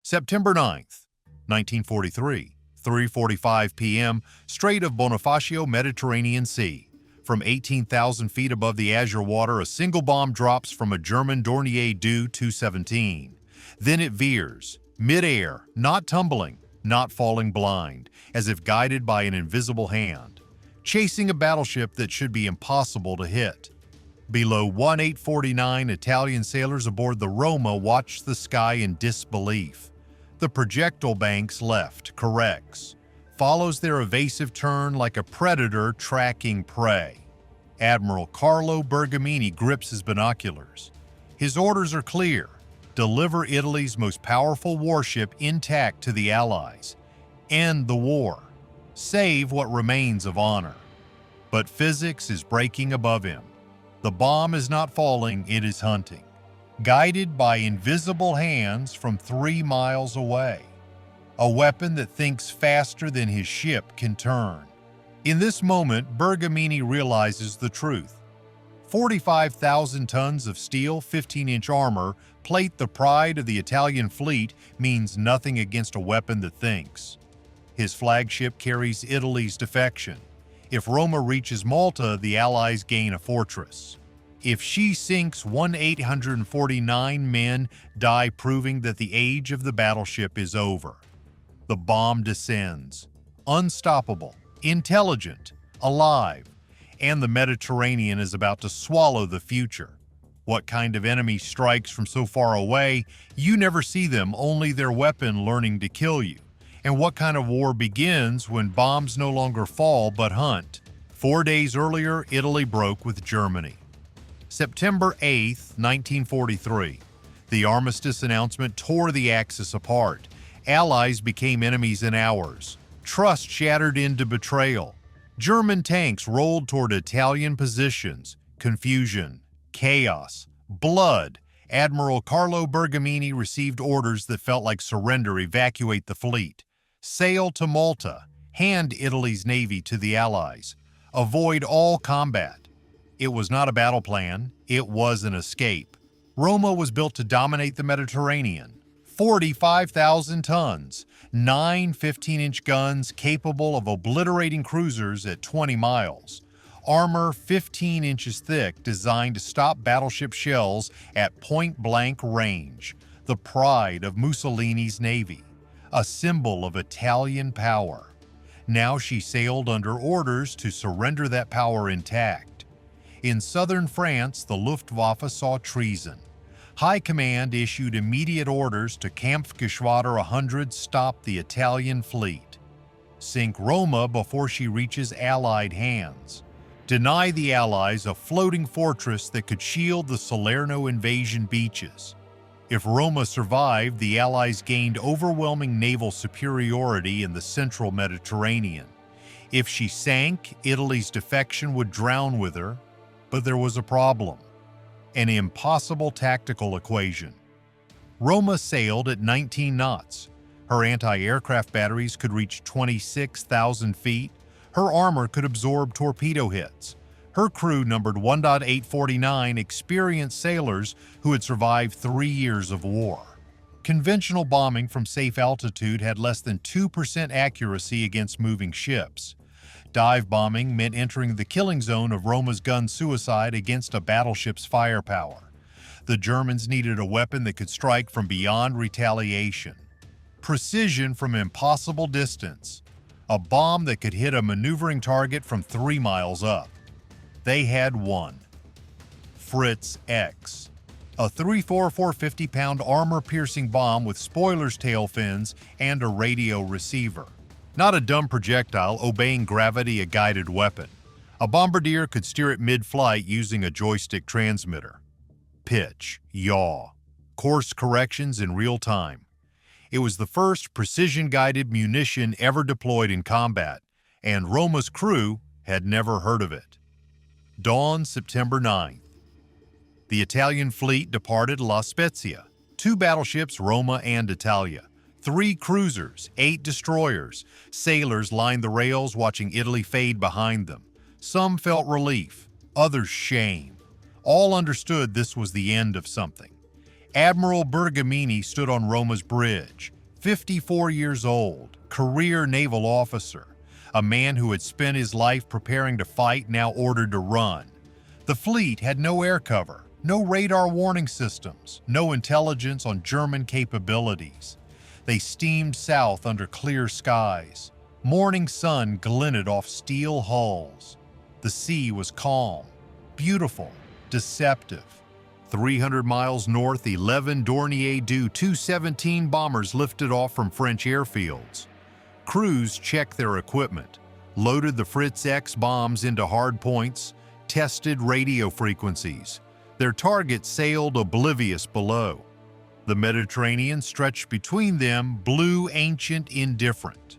September 9th, 1943, 3:45 p.m., Strait of Bonifacio, Mediterranean Sea. From 18,000 feet above the azure water, a single bomb drops from a German Dornier Do-217. Then it veers, mid-air, not tumbling, not falling blind, as if guided by an invisible hand, chasing a battleship that should be impossible to hit. Below 1849, Italian sailors aboard the Roma watched the sky in disbelief. The projectile banks left, corrects, follows their evasive turn like a predator tracking prey. Admiral Carlo Bergamini grips his binoculars. His orders are clear: deliver Italy's most powerful warship intact to the Allies. End the war. Save what remains of honor. But physics is breaking above him. The bomb is not falling, it is hunting, guided by invisible hands from 3 miles away. A weapon that thinks faster than his ship can turn. In this moment, Bergamini realizes the truth. 45,000 tons of steel, 15-inch armor, plate the pride of the Italian fleet, means nothing against a weapon that thinks. His flagship carries Italy's defection. If Roma reaches Malta, the Allies gain a fortress. If she sinks, 1,849 men die, proving that the age of the battleship is over. The bomb descends, unstoppable, intelligent, alive, and the Mediterranean is about to swallow the future. What kind of enemy strikes from so far away? You never see them, only their weapon learning to kill you. And what kind of war begins when bombs no longer fall but hunt? 4 days earlier, Italy broke with Germany. September 8th, 1943. The armistice announcement tore the Axis apart. Allies became enemies in hours. Trust shattered into betrayal. German tanks rolled toward Italian positions. Confusion, chaos, blood. Admiral Carlo Bergamini received orders that felt like surrender: evacuate the fleet. Sail to Malta. Hand Italy's navy to the Allies. Avoid all combat. It was not a battle plan, it was an escape. Roma was built to dominate the Mediterranean. 45,000 tons, 9 15-inch guns capable of obliterating cruisers at 20 miles. Armor 15 inches thick, designed to stop battleship shells at point-blank range. The pride of Mussolini's navy, a symbol of Italian power. Now she sailed under orders to surrender that power intact. In southern France, the Luftwaffe saw treason. High Command issued immediate orders to Kampfgeschwader 100 stop the Italian fleet. Sink Roma before she reaches Allied hands. Deny the Allies a floating fortress that could shield the Salerno invasion beaches. If Roma survived, the Allies gained overwhelming naval superiority in the central Mediterranean. If she sank, Italy's defection would drown with her. But there was a problem. An impossible tactical equation. Roma sailed at 19 knots. Her anti-aircraft batteries could reach 26,000 feet. Her armor could absorb torpedo hits. Her crew numbered 1.849 experienced sailors who had survived 3 years of war. Conventional bombing from safe altitude had less than 2% accuracy against moving ships. Dive bombing meant entering the killing zone of Roma's gun suicide against a battleship's firepower. The Germans needed a weapon that could strike from beyond retaliation. Precision from impossible distance. A bomb that could hit a maneuvering target from 3 miles up. They had one. Fritz X. A 3-4 450-pound armor-piercing bomb with spoiler's tail fins and a radio receiver. Not a dumb projectile obeying gravity, a guided weapon. A bombardier could steer it mid-flight using a joystick transmitter. Pitch, yaw, course corrections in real time. It was the first precision-guided munition ever deployed in combat, and Roma's crew had never heard of it. Dawn, September 9th. The Italian fleet departed La Spezia. 2 battleships, Roma and Italia. 3 cruisers, 8 destroyers. Sailors lined the rails watching Italy fade behind them. Some felt relief, others shame. All understood this was the end of something. Admiral Bergamini stood on Roma's bridge. 54 years old, career naval officer, a man who had spent his life preparing to fight, now ordered to run. The fleet had no air cover, no radar warning systems, no intelligence on German capabilities. They steamed south under clear skies. Morning sun glinted off steel hulls. The sea was calm, beautiful, deceptive. 300 miles north, 11 Dornier Du 217 bombers lifted off from French airfields. Crews checked their equipment, loaded the Fritz X bombs into hard points, tested radio frequencies. Their targets sailed oblivious below. The Mediterranean stretched between them, blue, ancient, indifferent.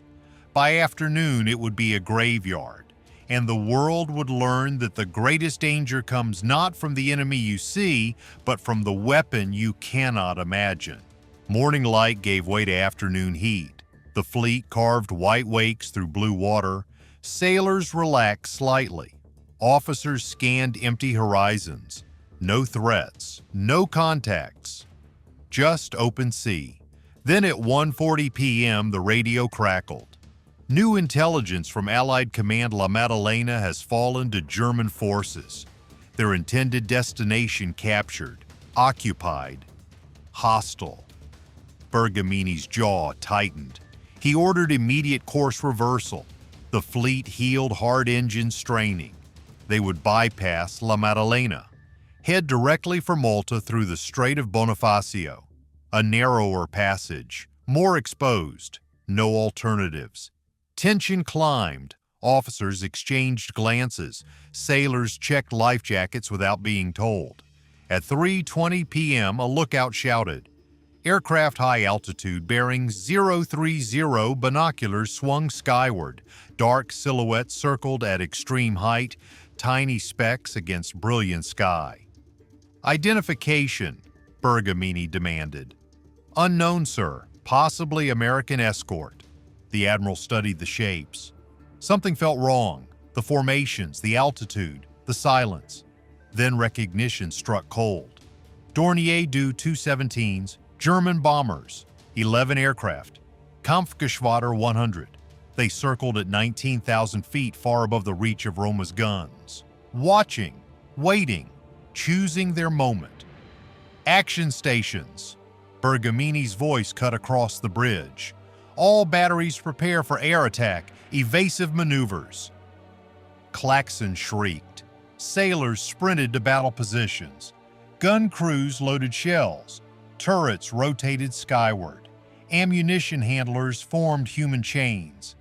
By afternoon, it would be a graveyard, and the world would learn that the greatest danger comes not from the enemy you see, but from the weapon you cannot imagine. Morning light gave way to afternoon heat. The fleet carved white wakes through blue water. Sailors relaxed slightly. Officers scanned empty horizons. No threats, no contacts, just open sea. Then at 1:40 p.m., the radio crackled. New intelligence from Allied Command La Maddalena has fallen to German forces. Their intended destination captured, occupied, hostile. Bergamini's jaw tightened. He ordered immediate course reversal. The fleet heeled, hard engines straining. They would bypass La Maddalena, head directly for Malta through the Strait of Bonifacio. A narrower passage, more exposed, no alternatives. Tension climbed. Officers exchanged glances. Sailors checked life jackets without being told. At 3:20 p.m., a lookout shouted. Aircraft high altitude bearing 030 binoculars swung skyward. Dark silhouettes circled at extreme height, tiny specks against brilliant sky. Identification, Bergamini demanded. Unknown, sir. Possibly American escort. The admiral studied the shapes. Something felt wrong. The formations, the altitude, the silence. Then recognition struck cold. Dornier Du 217s, German bombers, 11 aircraft, Kampfgeschwader 100. They circled at 19,000 feet far above the reach of Roma's guns. Watching, waiting, choosing their moment. Action stations. Bergamini's voice cut across the bridge. All batteries prepare for air attack, evasive maneuvers. Klaxon shrieked. Sailors sprinted to battle positions. Gun crews loaded shells. Turrets rotated skyward. Ammunition handlers formed human chains.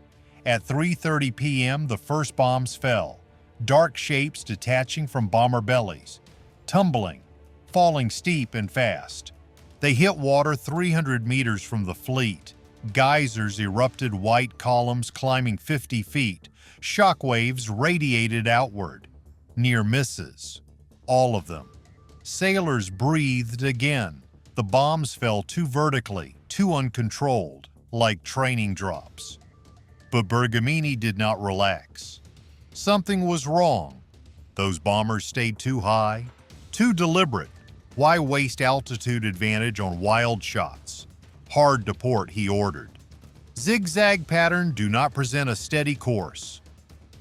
At 3:30 p.m., the first bombs fell. Dark shapes detaching from bomber bellies. Tumbling, falling steep and fast. They hit water 300 meters from the fleet. Geysers erupted, white columns climbing 50 feet. Shockwaves radiated outward. Near misses. All of them. Sailors breathed again. The bombs fell too vertically, too uncontrolled, like training drops. But Bergamini did not relax. Something was wrong. Those bombers stayed too high, too deliberate. Why waste altitude advantage on wild shots? Hard to port, he ordered. Zigzag pattern, do not present a steady course.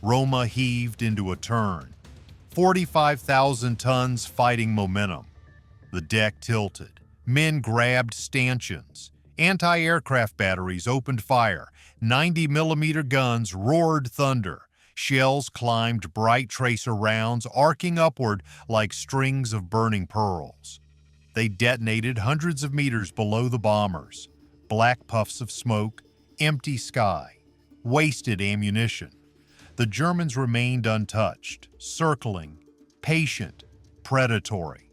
Roma heaved into a turn. 45,000 tons fighting momentum. The deck tilted. Men grabbed stanchions. Anti-aircraft batteries opened fire. 90-millimeter guns roared thunder. Shells climbed bright tracer rounds, arcing upward like strings of burning pearls. They detonated hundreds of meters below the bombers. Black puffs of smoke, empty sky, wasted ammunition. The Germans remained untouched, circling, patient, predatory.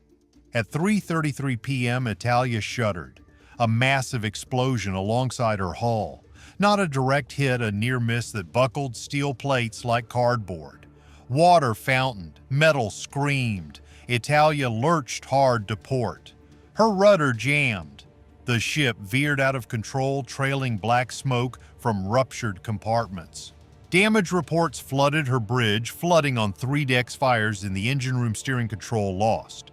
At 3:33 p.m., Italia shuddered. A massive explosion alongside her hull. Not a direct hit, a near miss that buckled steel plates like cardboard. Water fountained, metal screamed. Italia lurched hard to port. Her rudder jammed. The ship veered out of control, trailing black smoke from ruptured compartments. Damage reports flooded her bridge, flooding on 3 decks. Fires in the engine room, steering control lost.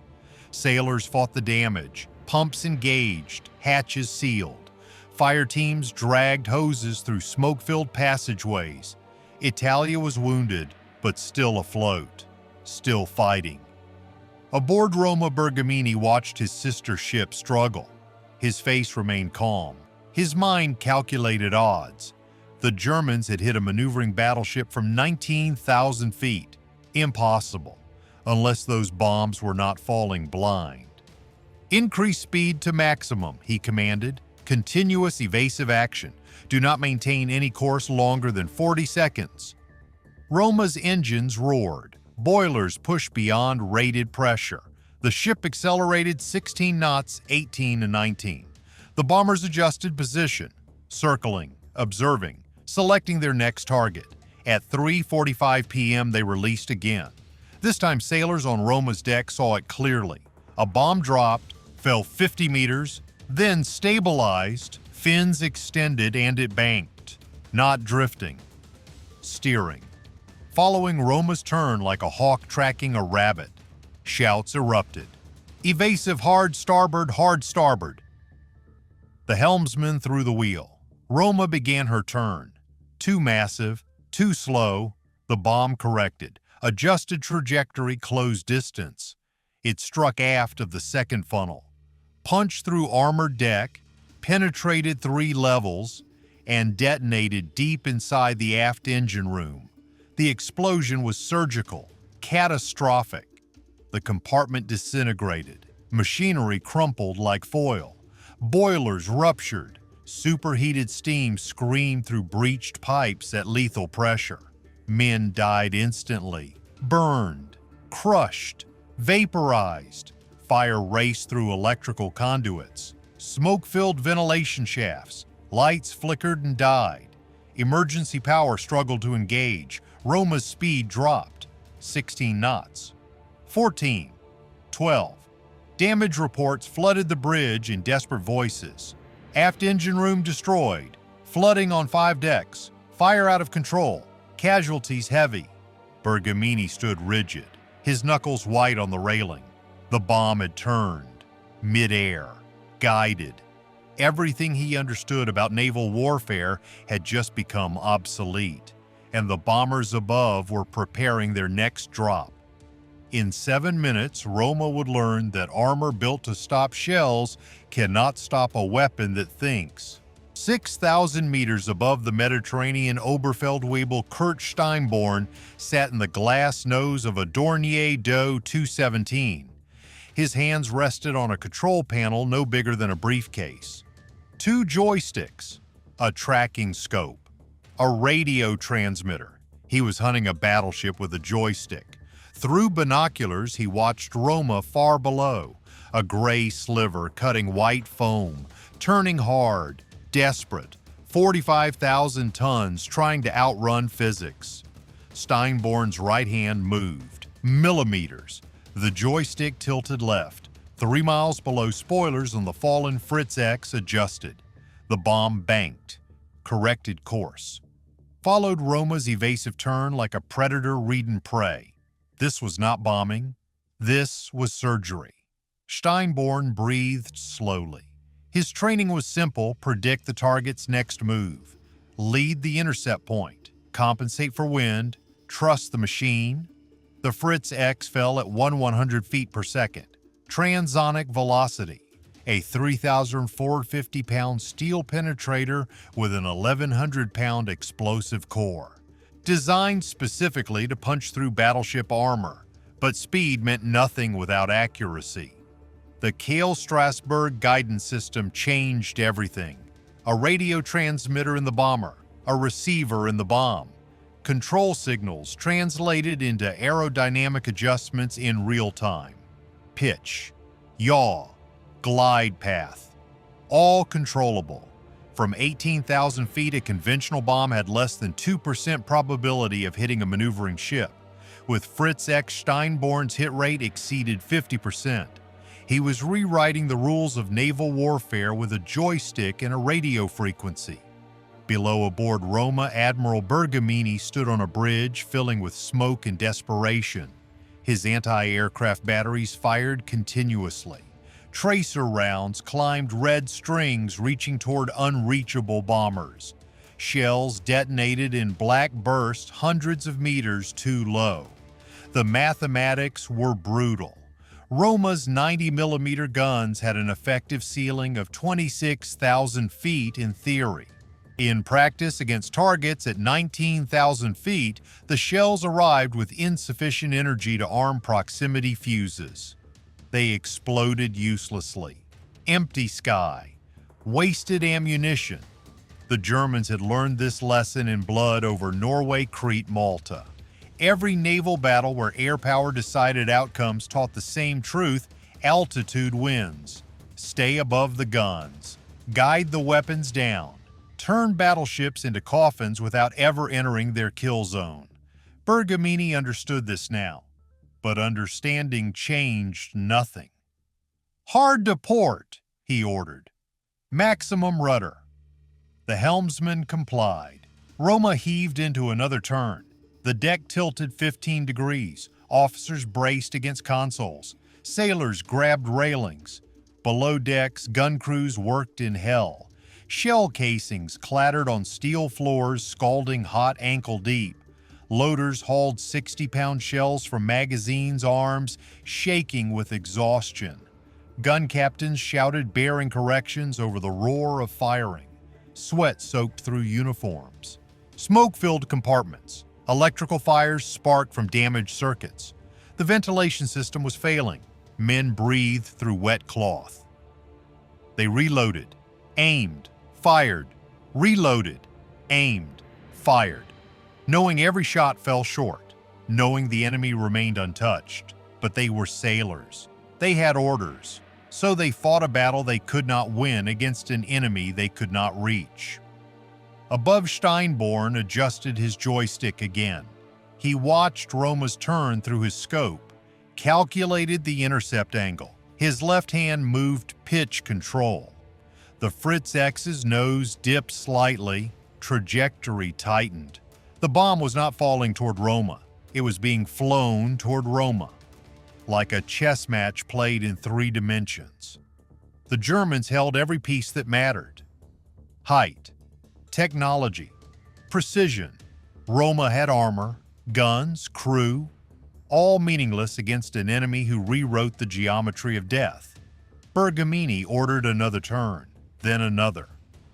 Sailors fought the damage. Pumps engaged, hatches sealed. Fire teams dragged hoses through smoke-filled passageways. Italia was wounded, but still afloat, still fighting. Aboard Roma, Bergamini watched his sister ship struggle. His face remained calm. His mind calculated odds. The Germans had hit a maneuvering battleship from 19,000 feet. Impossible, unless those bombs were not falling blind. Increase speed to maximum, he commanded. Continuous evasive action. Do not maintain any course longer than 40 seconds. Roma's engines roared. Boilers pushed beyond rated pressure. The ship accelerated 16 knots, 18 and 19. The bombers adjusted position, circling, observing, selecting their next target. At 3:45 p.m. they released again. This time sailors on Roma's deck saw it clearly. A bomb dropped, fell 50 meters, then stabilized, fins extended, and it banked. Not drifting, steering. Following Roma's turn like a hawk tracking a rabbit. Shouts erupted. Evasive hard starboard, hard starboard. The helmsman threw the wheel. Roma began her turn. Too massive, too slow. The bomb corrected. Adjusted trajectory, closed distance. It struck aft of the second funnel. Punched through armored deck, penetrated 3 levels, and detonated deep inside the aft engine room. The explosion was surgical, catastrophic. The compartment disintegrated. Machinery crumpled like foil. Boilers ruptured. Superheated steam screamed through breached pipes at lethal pressure. Men died instantly, burned, crushed, vaporized. Fire raced through electrical conduits. Smoke-filled ventilation shafts. Lights flickered and died. Emergency power struggled to engage. Roma's speed dropped. 16 knots. 14. 12. Damage reports flooded the bridge in desperate voices. Aft engine room destroyed. Flooding on 5 decks. Fire out of control. Casualties heavy. Bergamini stood rigid, his knuckles white on the railing. The bomb had turned. Mid-air. Guided. Everything he understood about naval warfare had just become obsolete, and the bombers above were preparing their next drop. In 7 minutes, Roma would learn that armor built to stop shells cannot stop a weapon that thinks. 6,000 meters above the Mediterranean Oberfeldwebel, Kurt Steinborn sat in the glass nose of a Dornier Doe 217. His hands rested on a control panel no bigger than a briefcase. 2 joysticks, a tracking scope, a radio transmitter. He was hunting a battleship with a joystick. Through binoculars, he watched Roma far below, a gray sliver cutting white foam, turning hard, desperate, 45,000 tons trying to outrun physics. Steinborn's right hand moved, millimeters. The joystick tilted left. 3 miles below, spoilers on the fallen Fritz X adjusted. The bomb banked, corrected course. Followed Roma's evasive turn like a predator reading prey. This was not bombing. This was surgery. Steinborn breathed slowly. His training was simple: predict the target's next move, lead the intercept point, compensate for wind, trust the machine. The Fritz X fell at 100 feet per second. Transonic velocity, a 3,450-pound steel penetrator with an 1,100-pound explosive core. Designed specifically to punch through battleship armor, but speed meant nothing without accuracy. The Kael Strasbourg guidance system changed everything. A radio transmitter in the bomber, a receiver in the bomb. Control signals translated into aerodynamic adjustments in real time. Pitch, yaw, glide path, all controllable. From 18,000 feet, a conventional bomb had less than 2% probability of hitting a maneuvering ship. With Fritz X, Steinborn's hit rate exceeded 50%. He was rewriting the rules of naval warfare with a joystick and a radio frequency. Below aboard Roma, Admiral Bergamini stood on a bridge filling with smoke and desperation. His anti-aircraft batteries fired continuously. Tracer rounds climbed red strings reaching toward unreachable bombers. Shells detonated in black bursts hundreds of meters too low. The mathematics were brutal. Roma's 90mm guns had an effective ceiling of 26,000 feet in theory. In practice against targets at 19,000 feet, the shells arrived with insufficient energy to arm proximity fuses. They exploded uselessly. Empty sky. Wasted ammunition. The Germans had learned this lesson in blood over Norway, Crete, Malta. Every naval battle where air power decided outcomes taught the same truth: altitude wins. Stay above the guns. Guide the weapons down. Turn battleships into coffins without ever entering their kill zone. Bergamini understood this now, but understanding changed nothing. "Hard to port," he ordered. "Maximum rudder." The helmsman complied. Roma heaved into another turn. The deck tilted 15 degrees. Officers braced against consoles. Sailors grabbed railings. Below decks, gun crews worked in hell. Shell casings clattered on steel floors, scalding hot ankle deep. Loaders hauled 60-pound shells from magazines' arms, shaking with exhaustion. Gun captains shouted bearing corrections over the roar of firing. Sweat soaked through uniforms. Smoke-filled compartments. Electrical fires sparked from damaged circuits. The ventilation system was failing. Men breathed through wet cloth. They reloaded, aimed, fired, reloaded, aimed, fired. Knowing every shot fell short, knowing the enemy remained untouched. But they were sailors. They had orders. So they fought a battle they could not win against an enemy they could not reach. Above, Steinborn adjusted his joystick again. He watched Roma's turn through his scope, calculated the intercept angle. His left hand moved pitch control. The Fritz X's nose dipped slightly, trajectory tightened. The bomb was not falling toward Roma. It was being flown toward Roma, like a chess match played in 3 dimensions. The Germans held every piece that mattered. Height, technology, precision. Roma had armor, guns, crew, all meaningless against an enemy who rewrote the geometry of death. Bergamini ordered another turn, then another.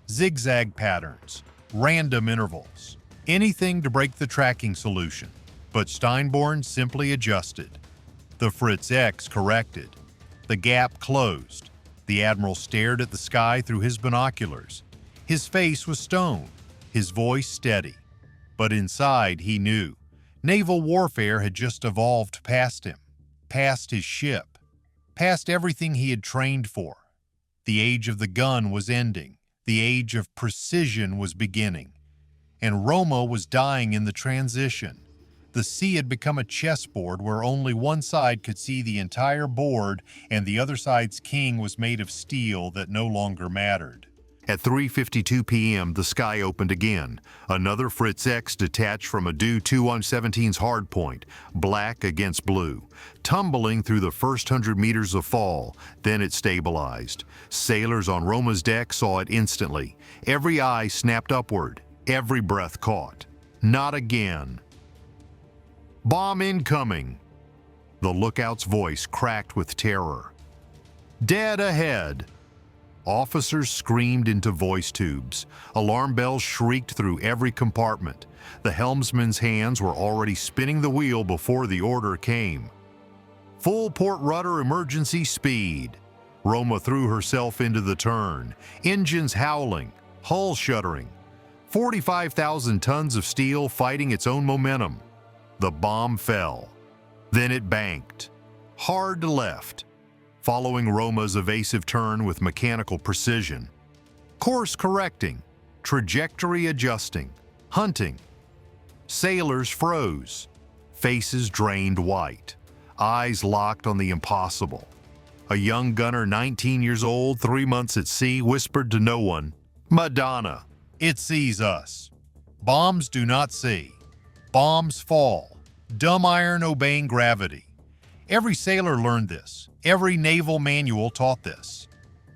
Zigzag patterns, random intervals, anything to break the tracking solution. But Steinborn simply adjusted. The Fritz X corrected. The gap closed. The Admiral stared at the sky through his binoculars. His face was stone, his voice steady. But inside, he knew. Naval warfare had just evolved past him, past his ship, past everything he had trained for. The age of the gun was ending. The age of precision was beginning. And Roma was dying in the transition. The sea had become a chessboard where only one side could see the entire board, and the other side's king was made of steel that no longer mattered. At 3:52 p.m., the sky opened again. Another Fritz X detached from a Do-217's hardpoint, black against blue, tumbling through the first 100 meters of fall. Then it stabilized. Sailors on Roma's deck saw it instantly. Every eye snapped upward, every breath caught. Not again. "Bomb incoming!" The lookout's voice cracked with terror. "Dead ahead!" Officers screamed into voice tubes. Alarm bells shrieked through every compartment. The helmsman's hands were already spinning the wheel before the order came. "Full port rudder emergency speed!" Roma threw herself into the turn. Engines howling, hull shuddering. 45,000 tons of steel fighting its own momentum. The bomb fell. Then it banked. Hard left, following Roma's evasive turn with mechanical precision. Course correcting, trajectory adjusting, hunting. Sailors froze. Faces drained white. Eyes locked on the impossible. A young gunner, 19 years old, 3 months at sea, whispered to no one, "Madonna, it sees us. Bombs do not see. Bombs fall. Dumb iron obeying gravity." Every sailor learned this. Every naval manual taught this.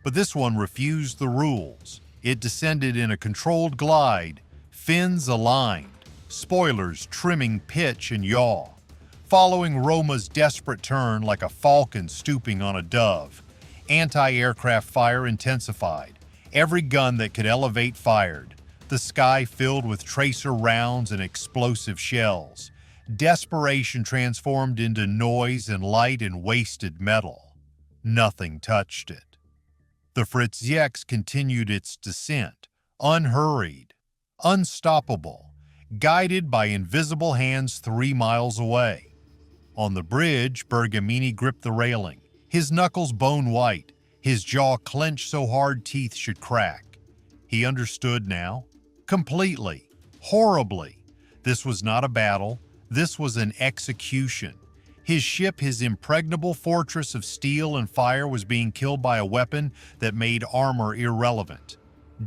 But this one refused the rules. It descended in a controlled glide, fins aligned, spoilers trimming pitch and yaw, following Roma's desperate turn like a falcon stooping on a dove. Anti-aircraft fire intensified. Every gun that could elevate fired. The sky filled with tracer rounds and explosive shells. Desperation transformed into noise and light and wasted metal. Nothing touched it. The Fritz X continued its descent, unhurried, unstoppable, guided by invisible hands 3 miles away. On the bridge, Bergamini gripped the railing, his knuckles bone white, his jaw clenched so hard teeth should crack. He understood now, completely, horribly. This was not a battle. This was an execution. His ship, his impregnable fortress of steel and fire, was being killed by a weapon that made armor irrelevant,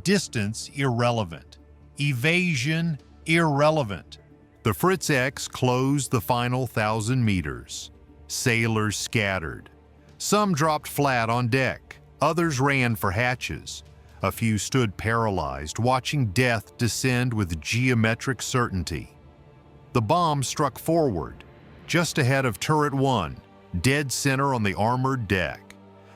distance irrelevant, evasion irrelevant. The Fritz X closed the final 1,000 meters. Sailors scattered. Some dropped flat on deck. Others ran for hatches. A few stood paralyzed, watching death descend with geometric certainty. The bomb struck forward, just ahead of Turret 1, dead center on the armored deck.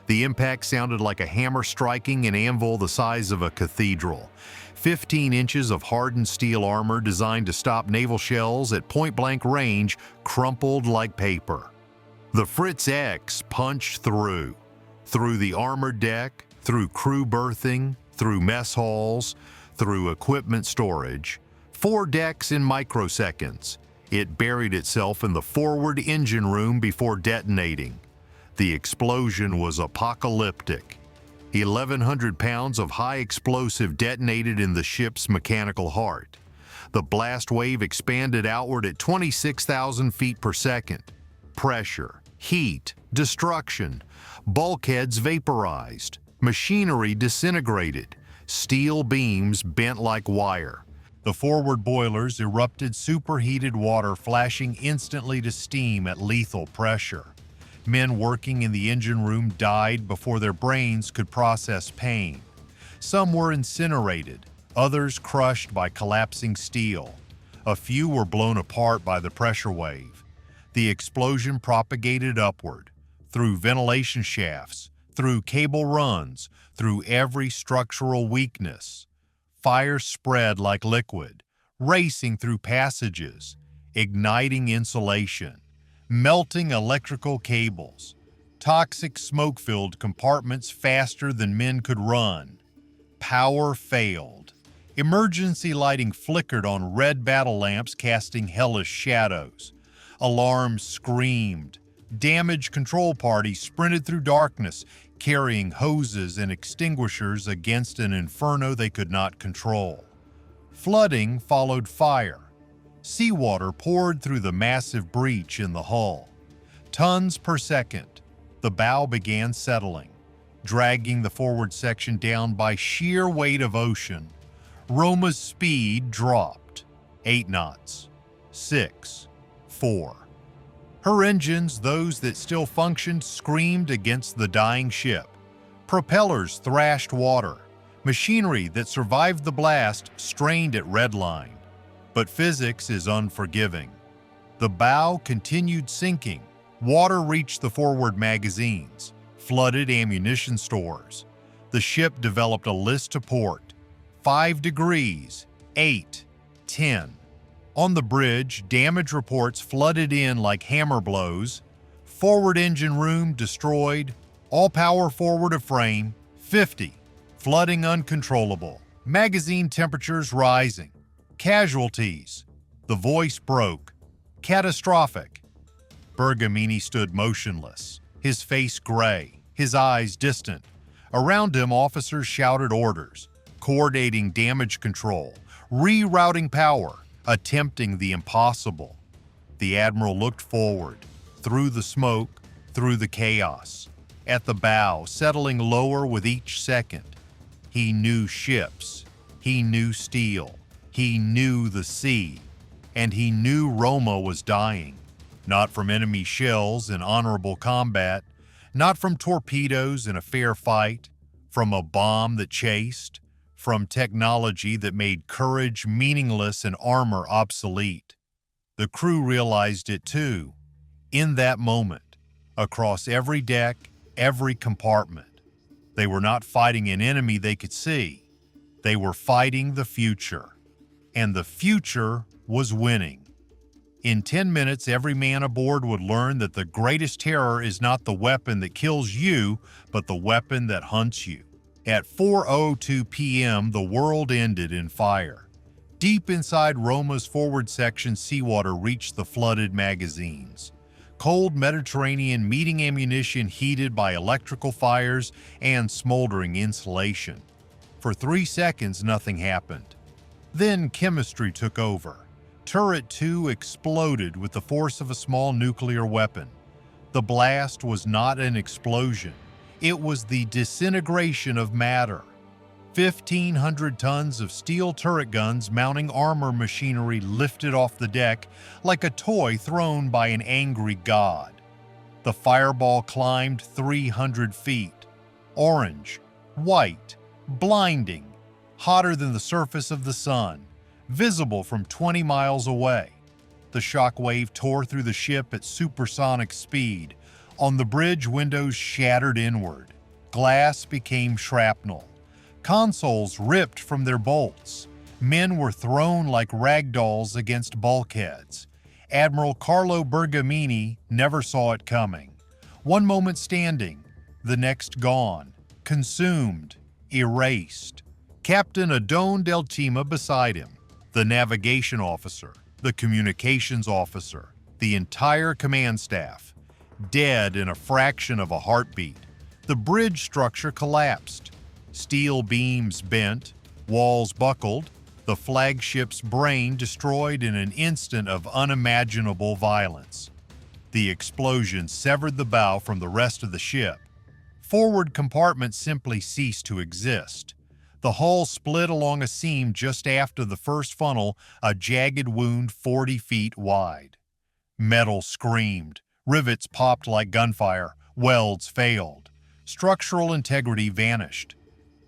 The impact sounded like a hammer striking an anvil the size of a cathedral. 15 inches of hardened steel armor designed to stop naval shells at point-blank range crumpled like paper. The Fritz X punched through the armored deck, through crew berthing, through mess halls, through equipment storage. 4 decks in microseconds. It buried itself in the forward engine room before detonating. The explosion was apocalyptic. 1,100 pounds of high explosive detonated in the ship's mechanical heart. The blast wave expanded outward at 26,000 feet per second. Pressure, heat, destruction. Bulkheads vaporized. Machinery disintegrated. Steel beams bent like wire. The forward boilers erupted superheated water flashing instantly to steam at lethal pressure. Men working in the engine room died before their brains could process pain. Some were incinerated, others crushed by collapsing steel. A few were blown apart by the pressure wave. The explosion propagated upward, through ventilation shafts, through cable runs, through every structural weakness. Fire spread like liquid, racing through passages, igniting insulation, melting electrical cables, toxic smoke-filled compartments faster than men could run. Power failed. Emergency lighting flickered on red battle lamps casting hellish shadows. Alarms screamed. Damage control parties sprinted through darkness, carrying hoses and extinguishers against an inferno they could not control. Flooding followed fire. Seawater poured through the massive breach in the hull. Tons per second. The bow began settling, dragging the forward section down by sheer weight of ocean. Roma's speed dropped. 8 knots. 6. 4. Her engines, those that still functioned, screamed against the dying ship. Propellers thrashed water. Machinery that survived the blast strained at redline. But physics is unforgiving. The bow continued sinking. Water reached the forward magazines, flooded ammunition stores. The ship developed a list to port. 5 degrees, 8, 10. On the bridge, damage reports flooded in like hammer blows. Forward engine room destroyed. All power forward of frame, 50. Flooding uncontrollable. Magazine temperatures rising. Casualties. The voice broke. Catastrophic. Bergamini stood motionless, his face gray, his eyes distant. Around him, officers shouted orders, coordinating damage control, rerouting power, attempting the impossible. The admiral looked forward, through the smoke, through the chaos. At the bow, settling lower with each second. He knew ships, he knew steel, he knew the sea, and he knew Roma was dying. Not from enemy shells in honorable combat, not from torpedoes in a fair fight, from a bomb that chased, from technology that made courage meaningless and armor obsolete. The crew realized it too, in that moment, across every deck, every compartment. They were not fighting an enemy they could see. They were fighting the future. And the future was winning. In 10 minutes, every man aboard would learn that the greatest terror is not the weapon that kills you, but the weapon that hunts you. At 4:02 p.m., the world ended in fire. Deep inside Roma's forward section, seawater reached the flooded magazines. Cold Mediterranean meeting ammunition heated by electrical fires and smoldering insulation. For 3 seconds, nothing happened. Then chemistry took over. Turret 2 exploded with the force of a small nuclear weapon. The blast was not an explosion. It was the disintegration of matter. 1,500 tons of steel turret guns mounting armor machinery lifted off the deck like a toy thrown by an angry god. The fireball climbed 300 feet. Orange, white, blinding, hotter than the surface of the sun, visible from 20 miles away. The shock wave tore through the ship at supersonic speed. On the bridge, windows shattered inward. Glass became shrapnel. Consoles ripped from their bolts. Men were thrown like rag dolls against bulkheads. Admiral Carlo Bergamini never saw it coming. One moment standing, the next gone, consumed, erased. Captain Adone Del Cima beside him, the navigation officer, the communications officer, the entire command staff, dead in a fraction of a heartbeat. The bridge structure collapsed. Steel beams bent, walls buckled, the flagship's brain destroyed in an instant of unimaginable violence. The explosion severed the bow from the rest of the ship. Forward compartments simply ceased to exist. The hull split along a seam just after the first funnel, a jagged wound 40 feet wide. Metal screamed. Rivets popped like gunfire. Welds failed. Structural integrity vanished.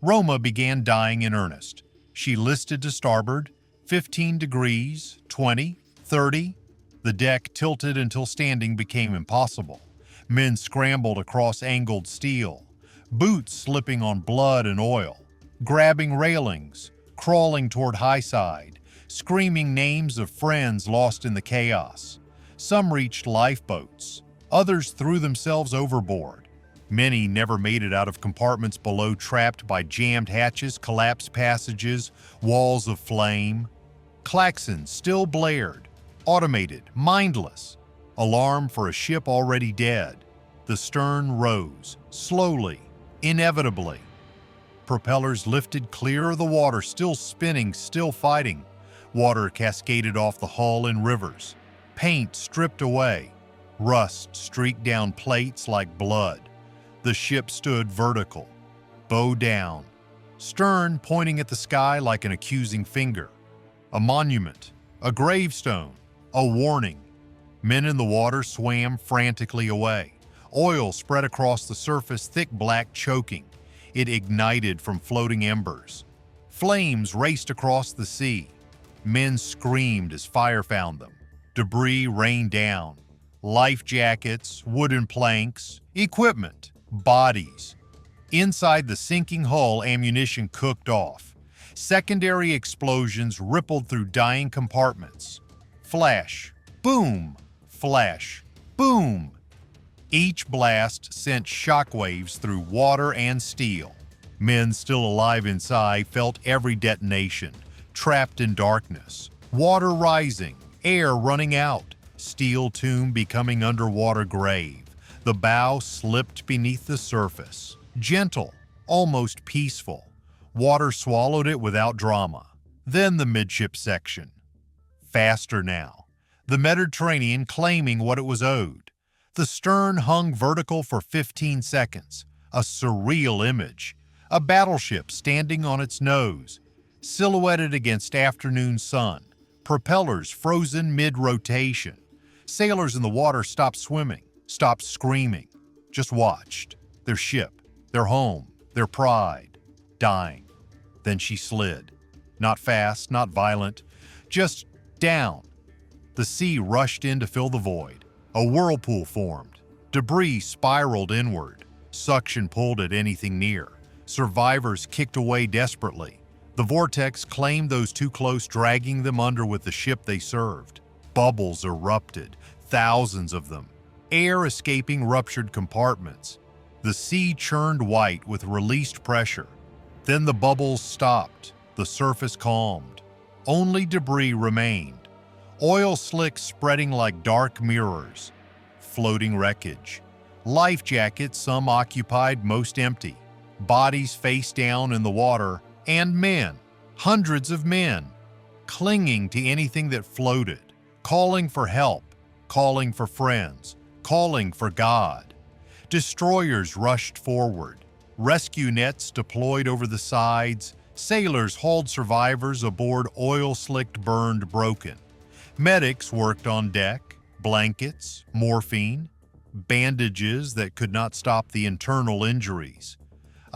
Roma began dying in earnest. She listed to starboard, 15 degrees, 20, 30. The deck tilted until standing became impossible. Men scrambled across angled steel, boots slipping on blood and oil, grabbing railings, crawling toward high side, screaming names of friends lost in the chaos. Some reached lifeboats. Others threw themselves overboard. Many never made it out of compartments below, trapped by jammed hatches, collapsed passages, walls of flame. Klaxons still blared, automated, mindless. Alarm for a ship already dead. The stern rose, slowly, inevitably. Propellers lifted clear of the water, still spinning, still fighting. Water cascaded off the hull in rivers. Paint stripped away. Rust streaked down plates like blood. The ship stood vertical, bow down, stern pointing at the sky like an accusing finger. A monument, a gravestone, a warning. Men in the water swam frantically away. Oil spread across the surface, thick black choking. It ignited from floating embers. Flames raced across the sea. Men screamed as fire found them. Debris rained down. Life jackets, wooden planks, equipment, bodies. Inside the sinking hull, ammunition cooked off. Secondary explosions rippled through dying compartments. Flash, boom, flash, boom. Each blast sent shockwaves through water and steel. Men still alive inside felt every detonation, trapped in darkness. Water rising, air running out, steel tomb becoming underwater grave. The bow slipped beneath the surface, gentle, almost peaceful. Water swallowed it without drama. Then the midship section. Faster now. The Mediterranean claiming what it was owed. The stern hung vertical for 15 seconds, a surreal image. A battleship standing on its nose, silhouetted against afternoon sun, propellers frozen mid-rotation. Sailors in the water stopped swimming, stopped screaming, just watched. Their ship, their home, their pride, dying. Then she slid. Not fast, not violent, just down. The sea rushed in to fill the void. A whirlpool formed. Debris spiraled inward. Suction pulled at anything near. Survivors kicked away desperately. The vortex claimed those too close, dragging them under with the ship they served. Bubbles erupted, thousands of them. Air escaping ruptured compartments. The sea churned white with released pressure. Then the bubbles stopped. The surface calmed. Only debris remained. Oil slicks spreading like dark mirrors. Floating wreckage. Life jackets, some occupied, most empty. Bodies face down in the water, and men, hundreds of men, clinging to anything that floated, calling for help, calling for friends, calling for God. Destroyers rushed forward. Rescue nets deployed over the sides. Sailors hauled survivors aboard oil-slicked, burned, broken. Medics worked on deck, blankets, morphine, bandages that could not stop the internal injuries.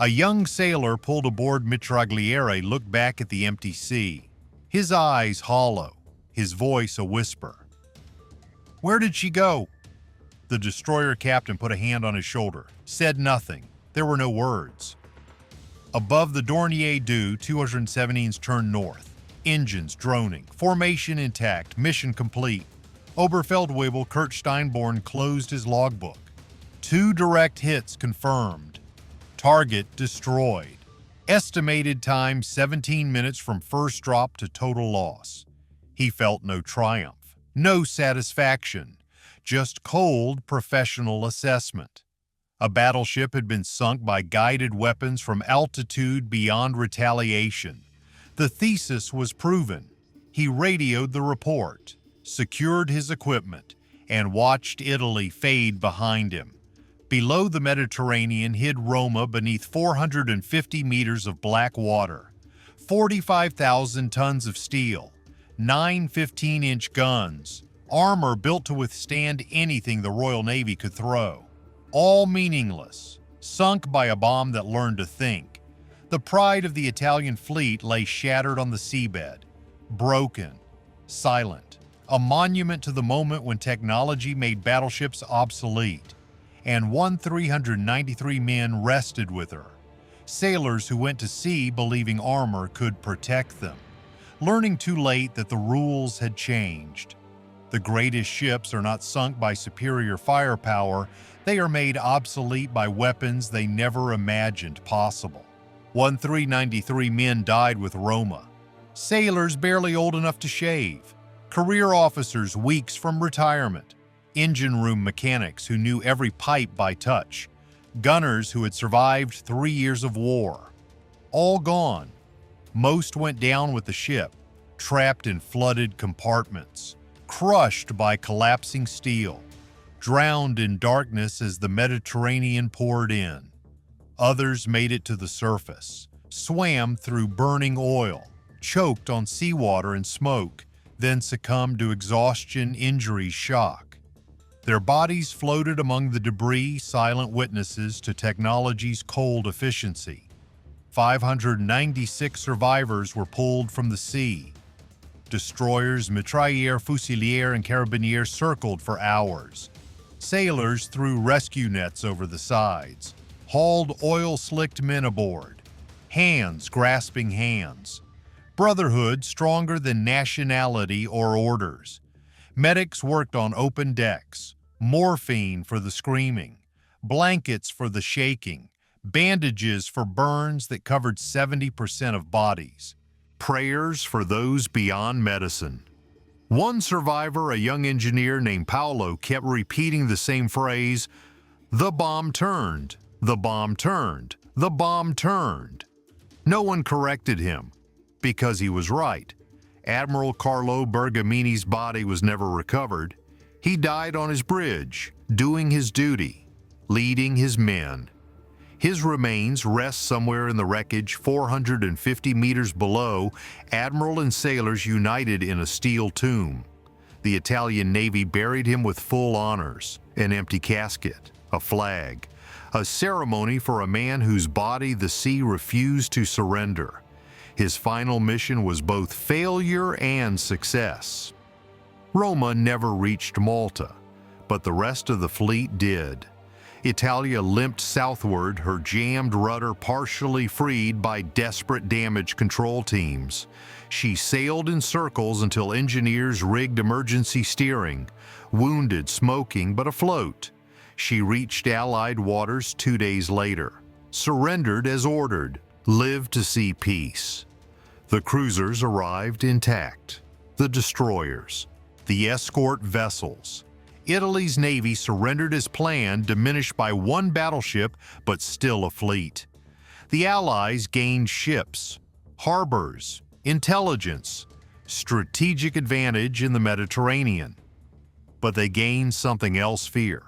A young sailor pulled aboard Mitragliere looked back at the empty sea, his eyes hollow, his voice a whisper. "Where did she go?" The destroyer captain put a hand on his shoulder, said nothing. There were no words. Above the Dornier Du, 217s turned north, engines droning, formation intact, mission complete. Oberfeldwebel Kurt Steinborn closed his logbook. 2 direct hits confirmed. Target destroyed. Estimated time 17 minutes from first drop to total loss. He felt no triumph, no satisfaction, just cold professional assessment. A battleship had been sunk by guided weapons from altitude beyond retaliation. The thesis was proven. He radioed the report, secured his equipment, and watched Italy fade behind him. Below the Mediterranean hid Roma beneath 450 meters of black water, 45,000 tons of steel, 9 15-inch guns, armor built to withstand anything the Royal Navy could throw. All meaningless, sunk by a bomb that learned to think. The pride of the Italian fleet lay shattered on the seabed, broken, silent, a monument to the moment when technology made battleships obsolete. And 393 men rested with her, sailors who went to sea believing armor could protect them, learning too late that the rules had changed. The greatest ships are not sunk by superior firepower, they are made obsolete by weapons they never imagined possible. 393 men died with Roma, sailors barely old enough to shave, career officers weeks from retirement, engine room mechanics who knew every pipe by touch, gunners who had survived 3 years of war. All gone. Most went down with the ship, trapped in flooded compartments, crushed by collapsing steel, drowned in darkness as the Mediterranean poured in. Others made it to the surface, swam through burning oil, choked on seawater and smoke, then succumbed to exhaustion, injury, shock. Their bodies floated among the debris, silent witnesses to technology's cold efficiency. 596 survivors were pulled from the sea. Destroyers, mitrailleur, fusilier, and carabiniers circled for hours. Sailors threw rescue nets over the sides, hauled oil-slicked men aboard. Hands grasping hands. Brotherhood stronger than nationality or orders. Medics worked on open decks, morphine for the screaming, blankets for the shaking, bandages for burns that covered 70% of bodies, prayers for those beyond medicine. One survivor, a young engineer named Paolo, kept repeating the same phrase, "The bomb turned, the bomb turned, the bomb turned." No one corrected him, because he was right. Admiral Carlo Bergamini's body was never recovered. He died on his bridge, doing his duty, leading his men. His remains rest somewhere in the wreckage 450 meters below, admiral and sailors united in a steel tomb. The Italian Navy buried him with full honors, an empty casket, a flag, a ceremony for a man whose body the sea refused to surrender. His final mission was both failure and success. Roma never reached Malta, but the rest of the fleet did. Italia limped southward, her jammed rudder partially freed by desperate damage control teams. She sailed in circles until engineers rigged emergency steering, wounded, smoking, but afloat. She reached Allied waters 2 days later, surrendered as ordered, lived to see peace. The cruisers arrived intact, the destroyers, the escort vessels. Italy's navy surrendered as planned, diminished by 1 battleship, but still a fleet. The Allies gained ships, harbors, intelligence, strategic advantage in the Mediterranean. But they gained something else fear.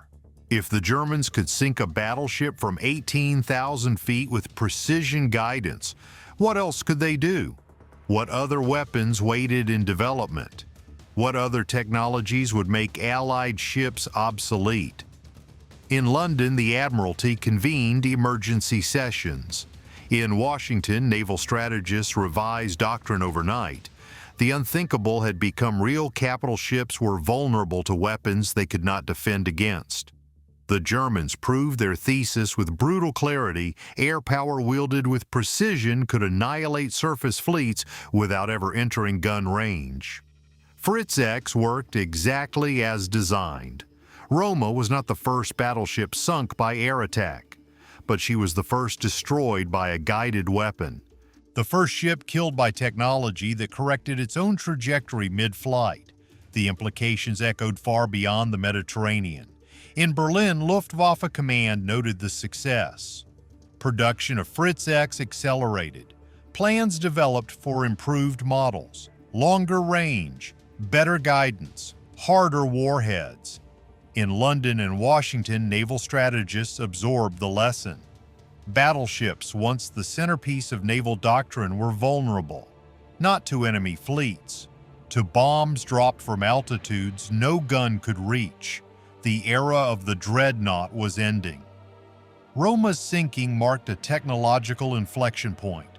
If the Germans could sink a battleship from 18,000 feet with precision guidance, what else could they do? What other weapons waited in development? What other technologies would make Allied ships obsolete? In London, the Admiralty convened emergency sessions. In Washington, naval strategists revised doctrine overnight. The unthinkable had become real. Capital ships were vulnerable to weapons they could not defend against. The Germans proved their thesis with brutal clarity. Air power wielded with precision could annihilate surface fleets without ever entering gun range. Fritz X worked exactly as designed. Roma was not the first battleship sunk by air attack, but she was the first destroyed by a guided weapon. The first ship killed by technology that corrected its own trajectory mid-flight. The implications echoed far beyond the Mediterranean. In Berlin, Luftwaffe Command noted the success. Production of Fritz X accelerated. Plans developed for improved models, longer range, better guidance, harder warheads. In London and Washington, naval strategists absorbed the lesson. Battleships, once the centerpiece of naval doctrine, were vulnerable, not to enemy fleets, to bombs dropped from altitudes no gun could reach. The era of the dreadnought was ending. Roma's sinking marked a technological inflection point,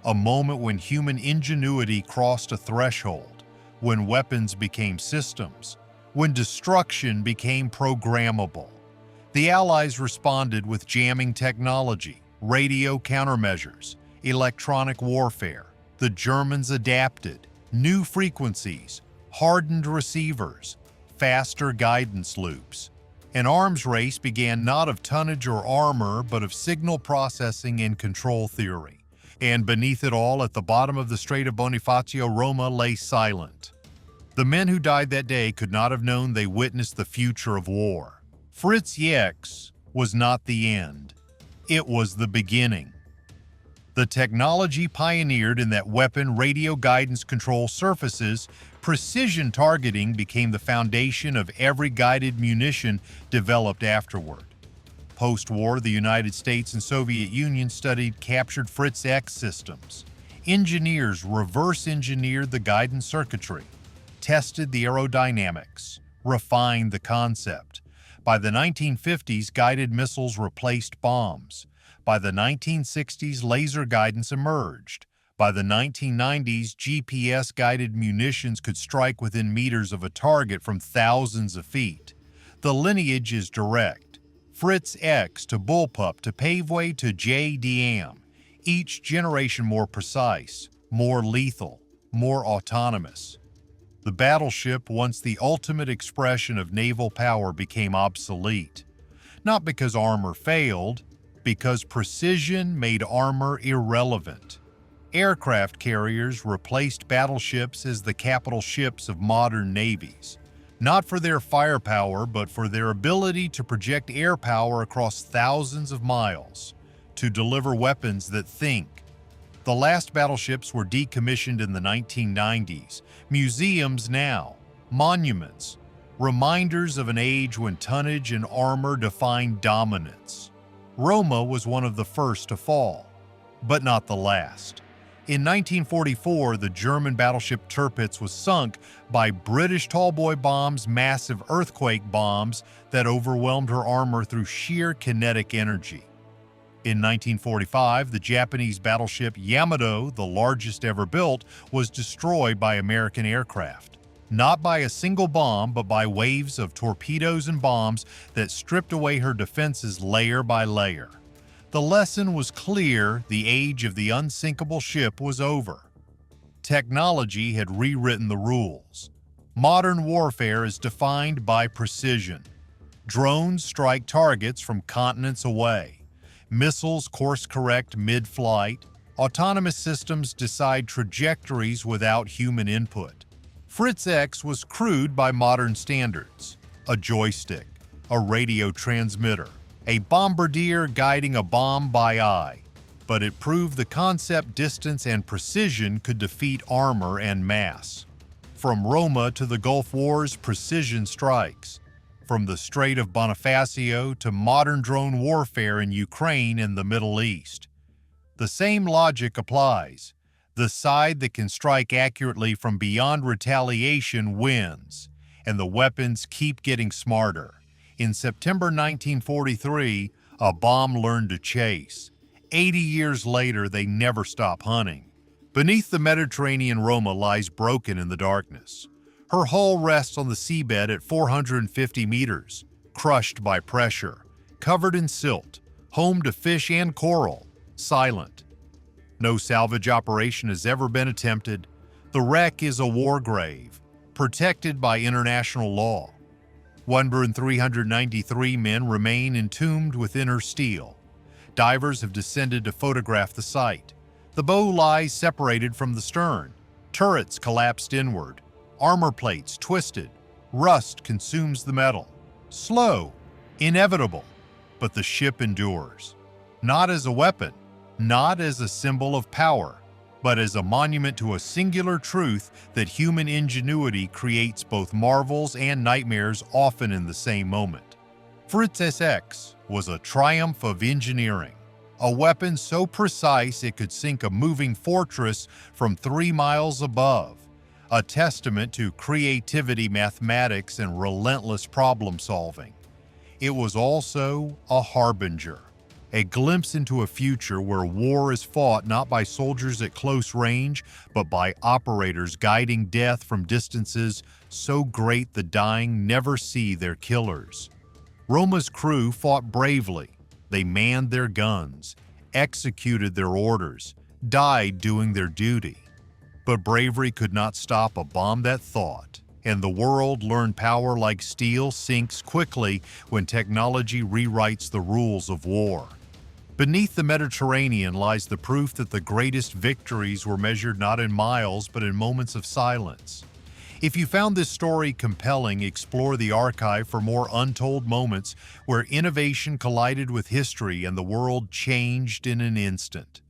a moment when human ingenuity crossed a threshold, when weapons became systems, when destruction became programmable. The Allies responded with jamming technology, radio countermeasures, electronic warfare. The Germans adapted, new frequencies, hardened receivers, faster guidance loops. An arms race began not of tonnage or armor, but of signal processing and control theory. And beneath it all, at the bottom of the Strait of Bonifacio, Roma lay silent. The men who died that day could not have known they witnessed the future of war. Fritz X was not the end. It was the beginning. The technology pioneered in that weapon, radio guidance control surfaces, precision targeting became the foundation of every guided munition developed afterward. Post-war, the United States and Soviet Union studied captured Fritz X systems. Engineers reverse-engineered the guidance circuitry, tested the aerodynamics, refined the concept. By the 1950s, guided missiles replaced bombs. By the 1960s, laser guidance emerged. By the 1990s, GPS-guided munitions could strike within meters of a target from thousands of feet. The lineage is direct. Fritz X to Bullpup to Paveway to JDAM. Each generation more precise, more lethal, more autonomous. The battleship, once the ultimate expression of naval power, became obsolete. Not because armor failed, because precision made armor irrelevant. Aircraft carriers replaced battleships as the capital ships of modern navies, not for their firepower, but for their ability to project air power across thousands of miles, to deliver weapons that think. The last battleships were decommissioned in the 1990s. Museums now, monuments, reminders of an age when tonnage and armor defined dominance. Roma was one of the first to fall, but not the last. In 1944, the German battleship Tirpitz was sunk by British Tallboy bombs, massive earthquake bombs that overwhelmed her armor through sheer kinetic energy. In 1945, the Japanese battleship Yamato, the largest ever built, was destroyed by American aircraft. Not by a single bomb, but by waves of torpedoes and bombs that stripped away her defenses layer by layer. The lesson was clear: the age of the unsinkable ship was over. Technology had rewritten the rules. Modern warfare is defined by precision. Drones strike targets from continents away. Missiles course-correct mid-flight. Autonomous systems decide trajectories without human input. Fritz X was crewed by modern standards: a joystick, a radio transmitter, a bombardier guiding a bomb by eye. But it proved the concept, distance, and precision could defeat armor and mass. From Roma to the Gulf Wars, precision strikes. From the Strait of Bonifacio to modern drone warfare in Ukraine and the Middle East. The same logic applies. The side that can strike accurately from beyond retaliation wins, and the weapons keep getting smarter. In September 1943, a bomb learned to chase. 80 years later, they never stop hunting. Beneath the Mediterranean, Roma lies broken in the darkness. Her hull rests on the seabed at 450 meters, crushed by pressure, covered in silt, home to fish and coral, silent. No salvage operation has ever been attempted. The wreck is a war grave, protected by international law. 1,393 men remain entombed within her steel. Divers have descended to photograph the site. The bow lies separated from the stern. Turrets collapsed inward. Armor plates twisted. Rust consumes the metal. Slow, inevitable, but the ship endures. Not as a weapon, not as a symbol of power, but as a monument to a singular truth that human ingenuity creates both marvels and nightmares, often in the same moment. Fritz X was a triumph of engineering, a weapon so precise it could sink a moving fortress from 3 miles above, a testament to creativity, mathematics, and relentless problem-solving. It was also a harbinger, a glimpse into a future where war is fought not by soldiers at close range, but by operators guiding death from distances so great the dying never see their killers. Roma's crew fought bravely. They manned their guns, executed their orders, died doing their duty. But bravery could not stop a bomb that thought, and the world learned power like steel sinks quickly when technology rewrites the rules of war. Beneath the Mediterranean lies the proof that the greatest victories were measured not in miles but in moments of silence. If you found this story compelling, explore the archive for more untold moments where innovation collided with history and the world changed in an instant.